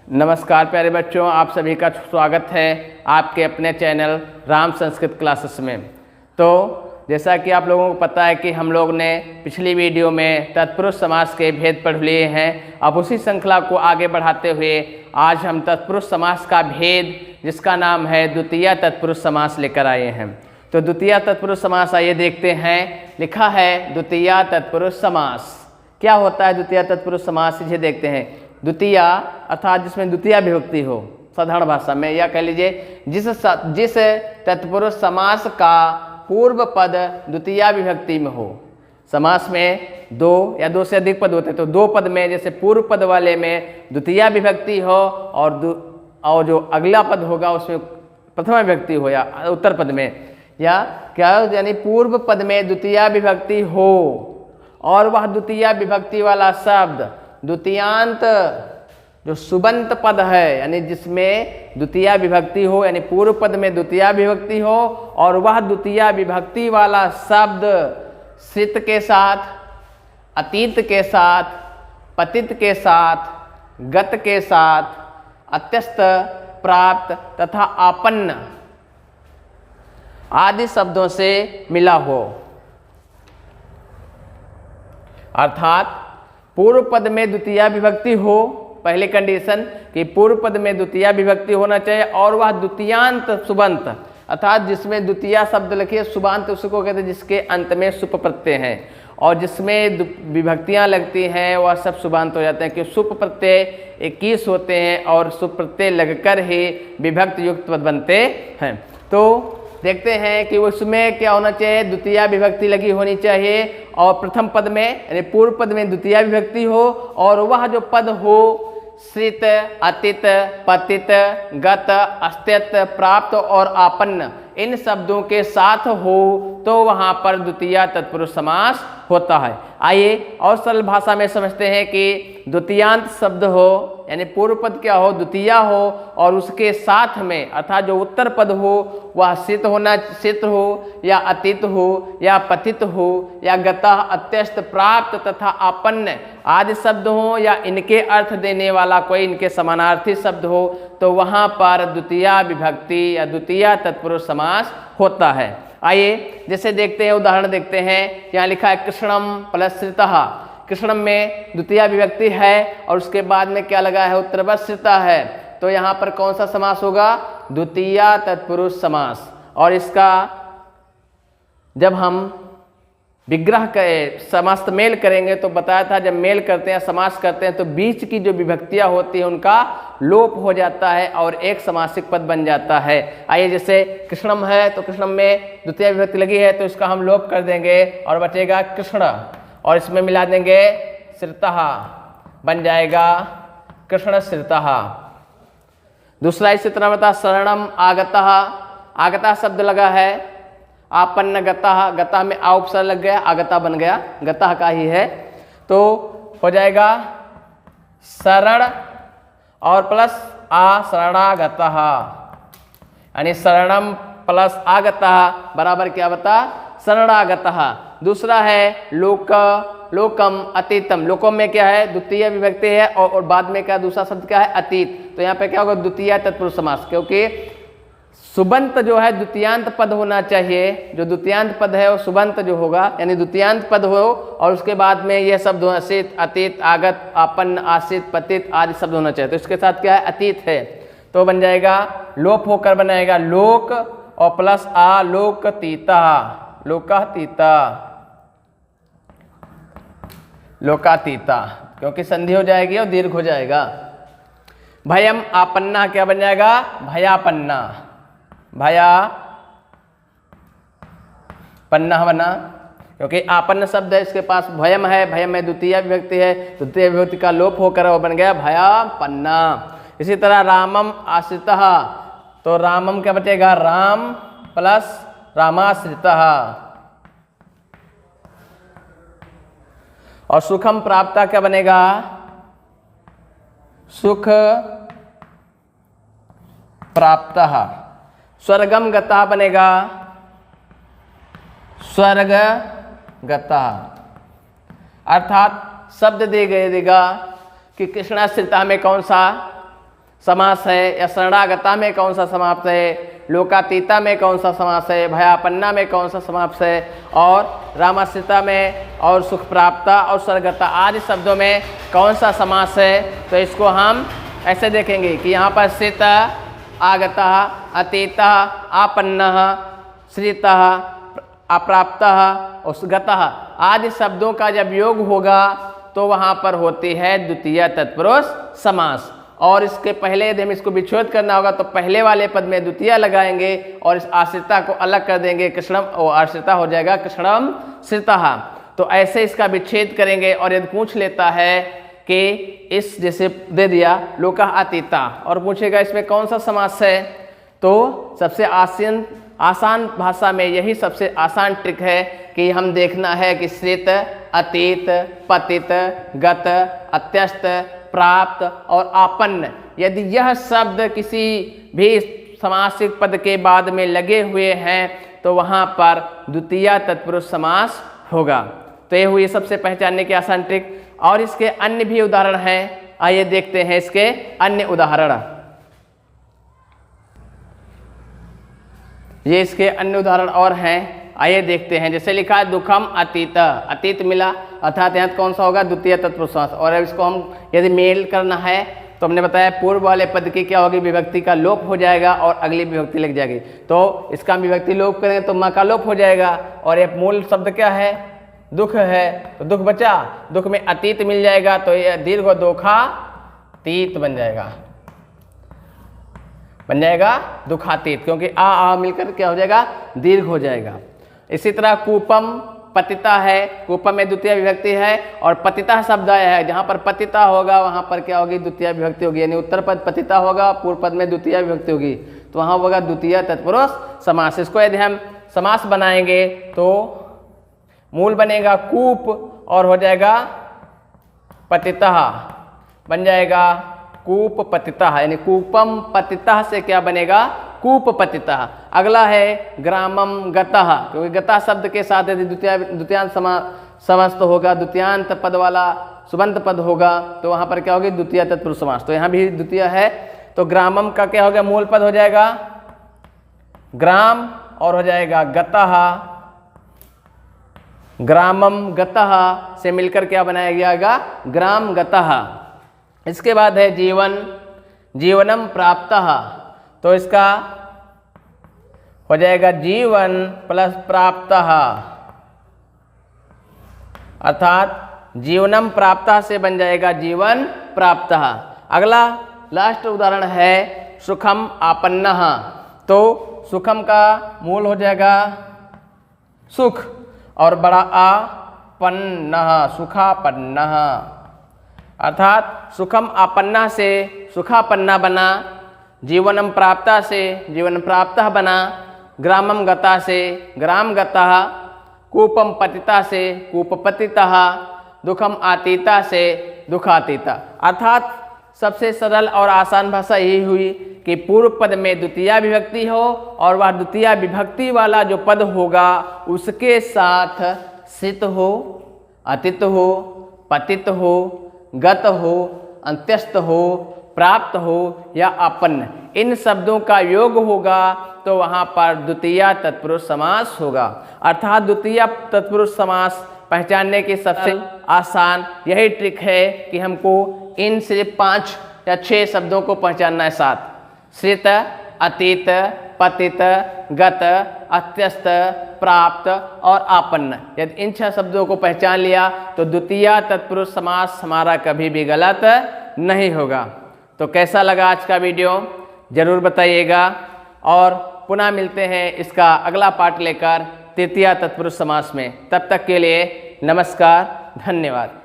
नमस्कार प्यारे बच्चों, आप सभी का स्वागत है आपके अपने चैनल राम संस्कृत क्लासेस में। तो जैसा कि आप लोगों को पता है कि हम लोग ने पिछली वीडियो में तत्पुरुष समास के भेद पढ़ लिए हैं। अब उसी श्रृंखला को आगे बढ़ाते हुए आज हम तत्पुरुष समास का भेद, जिसका नाम है द्वितीय तत्पुरुष समास, लेकर आए हैं। तो द्वितीय तत्पुरुष समास आइए देखते हैं। लिखा है द्वितीय तत्पुरुष समास। क्या होता है द्वितीय तत्पुरुष समास, इसे देखते हैं। द्वितीय अर्थात जिसमें द्वितीय विभक्ति हो, साधारण भाषा में, या कह लीजिए जिस तत्पुरुष समास का पूर्व पद द्वितीय विभक्ति में हो। समास में दो या दो से अधिक पद होते हैं, तो दो पद में जैसे पूर्व पद वाले में द्वितीय विभक्ति हो और जो अगला पद होगा उसमें प्रथम विभक्ति हो, या उत्तर पद में, या क्या यानी पूर्व पद में द्वितीय विभक्ति हो और वह द्वितीय विभक्ति वाला शब्द द्वितीयांत जो सुबंत पद है, यानी जिसमें द्वितीय विभक्ति हो, यानी पूर्व पद में द्वितीय विभक्ति हो और वह द्वितीय विभक्ति वाला शब्द सित के साथ, अतीत के साथ, पतित के साथ, गत के साथ, अत्यस्त, प्राप्त तथा आपन्न आदि शब्दों से मिला हो। अर्थात पूर्व पद में द्वितीय विभक्ति हो, पहले कंडीशन कि पूर्व पद में द्वितीय विभक्ति होना चाहिए और वह द्वितीयांत सुबंत, अर्थात जिसमें द्वितीय शब्द लिखिए सुबंत उसको कहते हैं जिसके अंत में सुप प्रत्यय हैं, और जिसमें विभक्तियां लगती हैं वह सब सुबंत हो जाते हैं, कि सुप प्रत्यय 21 होते हैं और सुप प्रत्यय लगकर ही विभक्त युक्त पद बनते हैं। तो देखते हैं कि उसमें क्या होना चाहिए, द्वितीय विभक्ति लगी होनी चाहिए और प्रथम पद में यानी पूर्व पद में द्वितीय विभक्ति हो और वह जो पद हो श्रित, अतित, पतित, गत, अस्त्यत, प्राप्त और आपन्न इन शब्दों के साथ हो तो वहाँ पर द्वितीय तत्पुरुष समास होता है। आइए और सरल भाषा में समझते हैं कि द्वितीयांत शब्द हो यानी पूर्व पद क्या हो, द्वितीय हो और उसके साथ में अर्थात जो उत्तर पद हो वह सित हो या अतीत हो या पतित हो या गतः, अत्यस्त, प्राप्त तथा आपन्न आदि शब्द हो या इनके अर्थ देने वाला कोई इनके समानार्थी शब्द हो, तो वहाँ पर द्वितीय विभक्ति या द्वितीय तत्पुरुष समास होता है। आइए जैसे देखते हैं, उदाहरण देखते हैं। यहाँ लिखा है कृष्णम प्लस श्रितः। कृष्णम में द्वितीय विभक्ति है और उसके बाद में क्या लगा है, उत्तरवत श्रितः है, तो यहाँ पर कौन सा समास होगा, द्वितीय तत्पुरुष समास। और इसका जब हम विग्रह के समस्त मेल करेंगे तो बताया था जब मेल करते हैं, समास करते हैं तो बीच की जो विभक्तियां होती हैं उनका लोप हो जाता है और एक समासिक पद बन जाता है। आइए जैसे कृष्णम है तो कृष्णम में द्वितीय विभक्ति लगी है तो इसका हम लोप कर देंगे और बचेगा कृष्ण, और इसमें मिला देंगे श्रितः, बन जाएगा कृष्ण श्रितः। दूसरा इसी तरह बता शरणम आगतः। आगतः शब्द लगा है, आपन्न गतः, गतः में आ उपसर्ग लग गया, आगता बन गया, गतः का ही है, तो हो जाएगा शरण और प्लस आ शरणागतः, यानी शरणम प्लस आगतः बराबर क्या बता, शरणागतः। दूसरा है लोक, लोकम, अतीतम। लोकम में क्या है, द्वितीय विभक्ति है और बाद में क्या दूसरा शब्द क्या है, अतीत, तो यहाँ पे क्या होगा, द्वितीय तत्पुरुष समास, क्योंकि सुबंत जो है द्वितीयांत पद होना चाहिए। जो द्वितीयांत पद है वो सुबंत जो होगा, यानी द्वितीयांत पद हो और उसके बाद में यह शब्द असित, अतीत, आगत, आपन्न, आसित, पतित आदि शब्द होना चाहिए, तो इसके साथ क्या है, अतीत है, तो बन जाएगा लोप होकर बनाएगा लोक और प्लस आ लोकतीता, लोकातीता, लोकातीता, क्योंकि संधि हो जाएगी और दीर्घ हो जाएगा। भयम आपन्ना क्या बन जाएगा, भयापन्ना, भया पन्ना बना, क्योंकि आपन्न शब्द है, इसके पास भयम है, भयम में द्वितीय विभक्ति है, द्वितीय विभक्ति का लोप होकर वो बन गया भया पन्ना। इसी तरह रामम आश्रितः, तो रामम क्या बचेगा, राम प्लस रामाश्रितः। और सुखम प्राप्ता क्या बनेगा, सुख प्राप्तः। स्वर्गम गता बनेगा स्वर्ग गता, अर्थात शब्द देगा कि कृष्णाश्रिता में कौन सा समास है, या शरणागता में कौन सा समास है, लोकातीता में कौन सा समास है, भयापन्ना में कौन सा समास है, और रामाश्रिता में, और सुख प्राप्ता और स्वर्गता आदि शब्दों में कौन सा समास है। तो इसको हम ऐसे देखेंगे कि यहाँ पर श्रित, आगता, अतीता, आपन्न, श्रित, अप्राप्त और गतः आदि शब्दों का जब योग होगा तो वहाँ पर होती है द्वितीय तत्पुरुष समास। और इसके पहले यदि हम इसको विच्छेद करना होगा तो पहले वाले पद में द्वितीय लगाएंगे और इस आश्रिता को अलग कर देंगे, कृष्णम, और आश्रिता हो जाएगा कृष्णम श्रितः। तो ऐसे इसका विच्छेद करेंगे। और यदि पूछ लेता है कि इस, जैसे दे दिया लोका अतीता, और पूछेगा इसमें कौन सा समास है, तो सबसे आसान भाषा में यही सबसे आसान ट्रिक है कि हम देखना है कि श्रित, अतीत, पतित, गत, अत्यस्त, प्राप्त और आपन्न, यदि यह शब्द किसी भी समासिक पद के बाद में लगे हुए हैं तो वहाँ पर द्वितीय तत्पुरुष समास होगा। तो ये हुई सबसे पहचानने की आसान ट्रिक। और इसके अन्य भी उदाहरण हैं, आइए देखते हैं इसके अन्य उदाहरण। ये इसके अन्य उदाहरण और हैं, आइए देखते हैं। जैसे लिखा है दुखम अतीत, अतीत मिला, अर्थात यहाँ कौन सा होगा, द्वितीय तत्पुरुष समास। और अब इसको हम यदि मेल करना है तो हमने बताया पूर्व वाले पद की क्या होगी, विभक्ति का लोप हो जाएगा और अगली विभक्ति लग जाएगी। तो इसका विभक्ति लोप करेंगे तो माँ का लोप हो जाएगा। और ये मूल शब्द क्या है, दुख है, तो दुख बचा, दुख में अतीत मिल जाएगा तो ये दीर्घ दोखा तीत बन जाएगा, दुखातीत, क्योंकि आ मिलकर क्या हो जाएगा, दीर्घ हो जाएगा। इसी तरह कूपम पतिता है, कूपम में द्वितीय विभक्ति है और पतिता शब्द आया है, जहाँ पर पतिता होगा वहाँ पर क्या होगी, द्वितीय विभक्ति होगी। यानी उत्तर पद पतिता होगा, पूर्व पद में द्वितीय विभक्ति होगी, तो वहाँ होगा द्वितीय तत्पुरुष समास। इसको यदि हम समास बनाएंगे तो मूल बनेगा कूप और हो जाएगा पतितः, बन जाएगा कूप पतितः, यानी कूपम पतितः से क्या बनेगा, कूप पतितः। अगला है ग्रामम गतः, क्योंकि गतः शब्द के साथ यदि द्वितीयांत समास तो होगा, द्वितीयांत पद वाला सुबंत पद होगा तो वहाँ पर क्या होगी, द्वितीय तत्पुरुष समास। तो यहाँ भी द्वितीय है, तो ग्रामम का क्या हो गया, मूल पद हो जाएगा ग्राम और हो जाएगा गतः, ग्रामम गतः से मिलकर क्या बनाया जाएगा, ग्राम गतः। इसके बाद है जीवन, जीवनम प्राप्तः, तो इसका हो जाएगा जीवन प्लस प्राप्तः, अर्थात जीवनम प्राप्तः से बन जाएगा जीवन प्राप्तः। अगला लास्ट उदाहरण है सुखम आपन्नः, तो सुखम का मूल हो जाएगा सुख और बड़ा आ पन्नः, सुखापन्नः, अर्थात सुखम आपन्ना से सुखापन्ना बना, जीवनम प्राप्ता से जीवन प्राप्तः बना, ग्रामम गता से ग्राम गतः, कूपम पतिता से कूप पतितः, दुखम आतीता से दुखातीता। अर्थात सबसे सरल और आसान भाषा यही हुई कि पूर्व पद में द्वितीय विभक्ति हो और वह द्वितीय विभक्ति वाला जो पद होगा उसके साथ सित हो, अतित हो, पतित हो, गत हो, अंत्यस्त हो, प्राप्त हो या आपन्न, इन शब्दों का योग होगा तो वहाँ पर द्वितीय तत्पुरुष समास होगा। अर्थात द्वितीय तत्पुरुष समास पहचानने की सबसे आसान यही ट्रिक है कि हमको इन सिर्फ 5 या 6 शब्दों को पहचानना है साथ, श्रित, अतीत, पतित, गत, अत्यस्त, प्राप्त और आपन्न। यदि इन 6 शब्दों को पहचान लिया तो द्वितीय तत्पुरुष समास हमारा कभी भी गलत नहीं होगा। तो कैसा लगा आज का वीडियो जरूर बताइएगा और पुनः मिलते हैं इसका अगला पार्ट लेकर तृतीय तत्पुरुष समास में। तब तक के लिए नमस्कार, धन्यवाद।